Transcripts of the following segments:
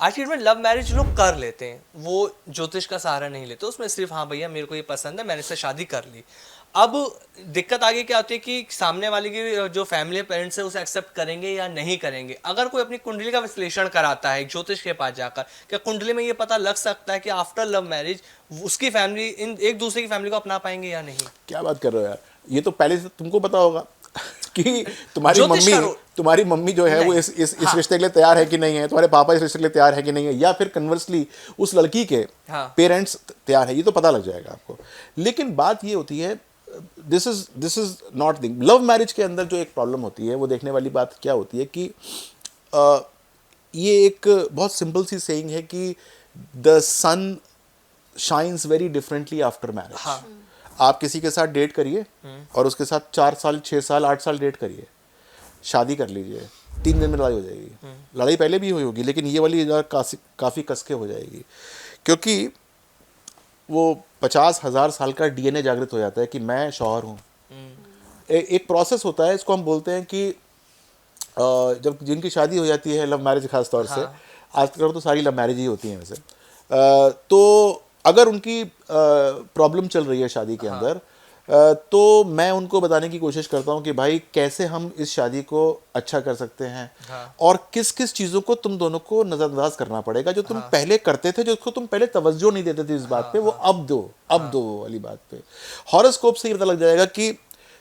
आज की डेट में लव मैरिज लोग कर लेते हैं, वो ज्योतिष का सहारा नहीं लेते, उसमें सिर्फ हाँ भैया मेरे को ये पसंद है मैंने इससे शादी कर ली। अब दिक्कत आगे क्या होती है कि सामने वाले की जो फैमिली पेरेंट्स है उसे एक्सेप्ट करेंगे या नहीं करेंगे। अगर कोई अपनी कुंडली का विश्लेषण कराता है एक ज्योतिष के पास जाकर, क्या कुंडली में ये पता लग सकता है कि आफ्टर लव मैरिज उसकी फैमिली इन एक दूसरे की फैमिली को अपना पाएंगे या नहीं? क्या बात कर रहे हो यार, ये तो पहले से तुमको पता होगा कि ज्योतिष का रोल तुम्हारी मम्मी जो है वो नहीं। इस हाँ। रिश्ते के लिए तैयार है कि नहीं है, तुम्हारे पापा इस रिश्ते के लिए तैयार है कि नहीं है, या फिर कन्वर्सली उस लड़की के हाँ। पेरेंट्स तैयार है, ये तो पता लग जाएगा आपको। लेकिन बात ये होती है, this is not thing. Love marriage के अंदर जो एक प्रॉब्लम होती है वो देखने वाली बात क्या होती है कि ये एक बहुत सिंपल सी सेइंग है कि the sun shines very differently after marriage. हाँ। आप किसी के साथ डेट करिए और उसके साथ 4 साल 6 साल 8 साल डेट करिए, शादी कर लीजिए, 3 दिन में लड़ाई हो जाएगी। लड़ाई पहले भी हुई होगी लेकिन ये वाली काफ़ी कसके हो जाएगी, क्योंकि वो 50,000 साल का डीएनए जागृत हो जाता है कि मैं शौहर हूँ। एक प्रोसेस होता है, इसको हम बोलते हैं कि जब जिनकी शादी हो जाती है, लव मैरिज खास तौर से, आजकल तो सारी लव मैरिज ही होती हैं वैसे, तो अगर उनकी प्रॉब्लम चल रही है शादी के अंदर, तो मैं उनको बताने की कोशिश करता हूँ कि भाई कैसे हम इस शादी को अच्छा कर सकते हैं, और किस किस चीज़ों को तुम दोनों को नज़रअंदाज करना पड़ेगा जो तुम पहले करते थे, जो तुम पहले तवज्जो नहीं देते थे इस बात पे, वो अब दो वाली बात पे। हॉरोस्कोप से ये पता लग जाएगा कि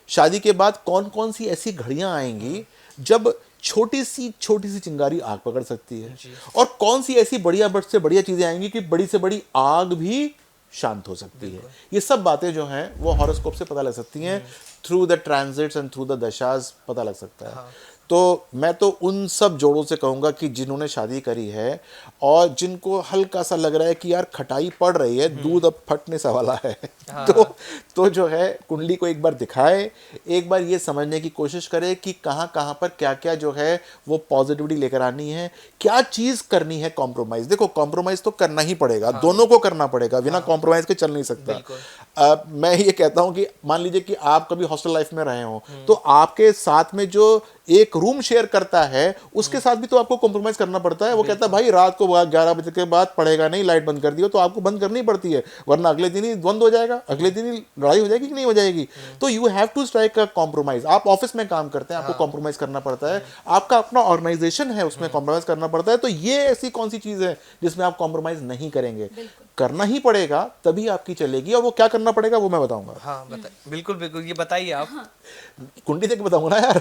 शादी के बाद कौन कौन सी ऐसी घड़ियां आएंगी जब छोटी सी चिंगारी आग पकड़ सकती है, और कौन सी ऐसी से बढ़िया चीजें आएंगी कि बड़ी से बड़ी आग भी शांत हो सकती है। ये सब बातें जो हैं वो हॉरोस्कोप से पता लग सकती हैं, through the transits and through the दशास पता लग सकता है। तो मैं तो उन सब जोड़ों से कहूँगा कि जिन्होंने शादी करी है और जिनको हल्का सा लग रहा है कि यार खटाई पड़ रही है, दूध अब फटने सा वाला है, तो जो है कुंडली को एक बार दिखाए, एक बार ये समझने की कोशिश करे कि कहाँ कहाँ पर क्या क्या जो है वो पॉजिटिविटी लेकर आनी है, क्या चीज़ करनी है। कॉम्प्रोमाइज़, देखो कॉम्प्रोमाइज़ तो करना ही पड़ेगा, दोनों को करना पड़ेगा, बिना कॉम्प्रोमाइज़ के चल नहीं सकता। मैं ये कहता हूँ कि मान लीजिए कि आप कभी हॉस्टल लाइफ में रहे हो, तो आपके साथ में जो एक रूम शेयर करता है उसके साथ भी तो आपको कॉम्प्रोमाइज करना पड़ता है। वो कहता है भाई रात को 11 बजे के बाद पढ़ेगा नहीं, लाइट बंद कर दियो, तो आपको बंद करनी पड़ती है, वरना अगले दिन ही बंद हो जाएगा, अगले दिन ही लड़ाई हो जाएगी कि नहीं हो जाएगी। तो you have to strike a compromise. आप ऑफिस में काम करते हैं, आपको कॉम्प्रोमाइज करना पड़ता है, आपका अपना ऑर्गेनाइजेशन है उसमें कॉम्प्रोमाइज करना पड़ता है। तो ये ऐसी कौन सी चीज है जिसमें आप कॉम्प्रोमाइज नहीं करेंगे? करना ही पड़ेगा, तभी आपकी चलेगी। और वो क्या करना पड़ेगा वो मैं बताऊंगा। हाँ बताइए, बिल्कुल बिल्कुल, ये बताइए आप। कुंडली देख के बताऊंगा ना यार।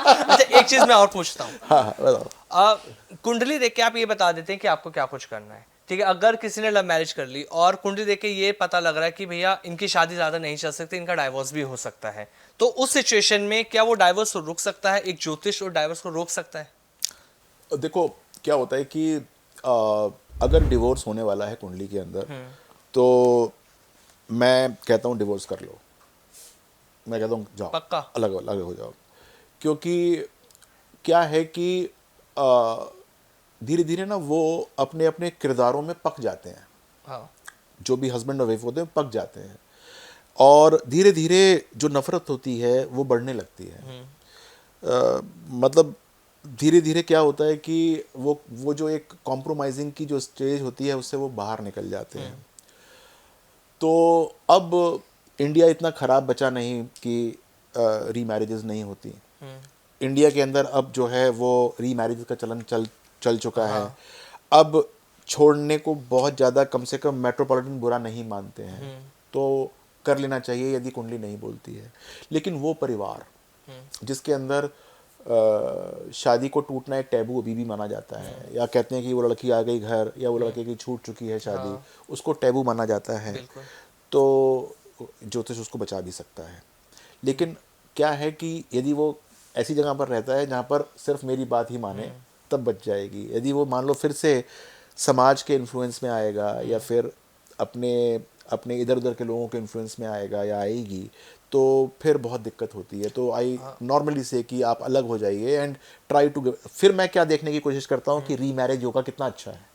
अच्छा एक चीज मैं और पूछता हूँ। हाँ बताओ। कुंडली देख के आप ये बता देते हैं कि आपको क्या कुछ करना है, ठीक है? अगर किसी ने लव मैरिज कर ली और कुंडली देख के ये पता लग रहा है कि भैया इनकी शादी ज्यादा नहीं चल सकती, इनका डाइवोर्स भी हो सकता है, तो उस सिचुएशन में क्या वो डाइवोर्स को रोक सकता है? एक ज्योतिष और डाइवोर्स को रोक सकता है? देखो क्या होता है कि अगर डिवोर्स होने वाला है कुंडली के अंदर, तो मैं कहता हूँ डिवोर्स कर लो। मैं कहता हूँ जाओ, पक्का? अलग अलग हो जाओ। क्योंकि क्या है कि धीरे धीरे ना वो अपने अपने किरदारों में पक जाते हैं। हाँ। जो भी हस्बैंड और वाइफ होते हैं पक जाते हैं, और धीरे धीरे जो नफरत होती है वो बढ़ने लगती है। मतलब धीरे धीरे क्या होता है कि वो जो एक कॉम्प्रोमाइजिंग की जो स्टेज होती है उससे वो बाहर निकल जाते हैं। तो अब इंडिया इतना ख़राब बचा नहीं कि रीमैरिजेस नहीं होती। इंडिया के अंदर अब जो है वो रीमैरिज का चलन चल चुका है। अब छोड़ने को बहुत ज़्यादा, कम से कम मेट्रोपॉलिटन बुरा नहीं मानते हैं, तो कर लेना चाहिए यदि कुंडली नहीं बोलती है। लेकिन वो परिवार जिसके अंदर शादी को टूटना एक टैबू अभी भी माना जाता है, या कहते हैं कि वो लड़की आ गई घर, या वो लड़के की छूट चुकी है शादी, उसको टैबू माना जाता है, तो ज्योतिष उसको बचा भी सकता है। लेकिन क्या है कि यदि वो ऐसी जगह पर रहता है जहाँ पर सिर्फ मेरी बात ही माने, तब बच जाएगी। यदि वो मान लो फिर से समाज के इन्फ्लुएंस में आएगा, या फिर अपने इधर उधर के लोगों के इन्फ्लुएंस में आएगा या आएगी, तो फिर बहुत दिक्कत होती है। तो आई नॉर्मली से कि आप अलग हो जाइए एंड ट्राई टू। फिर मैं क्या देखने की कोशिश करता हूँ कि रीमैरिज होगा कितना अच्छा है।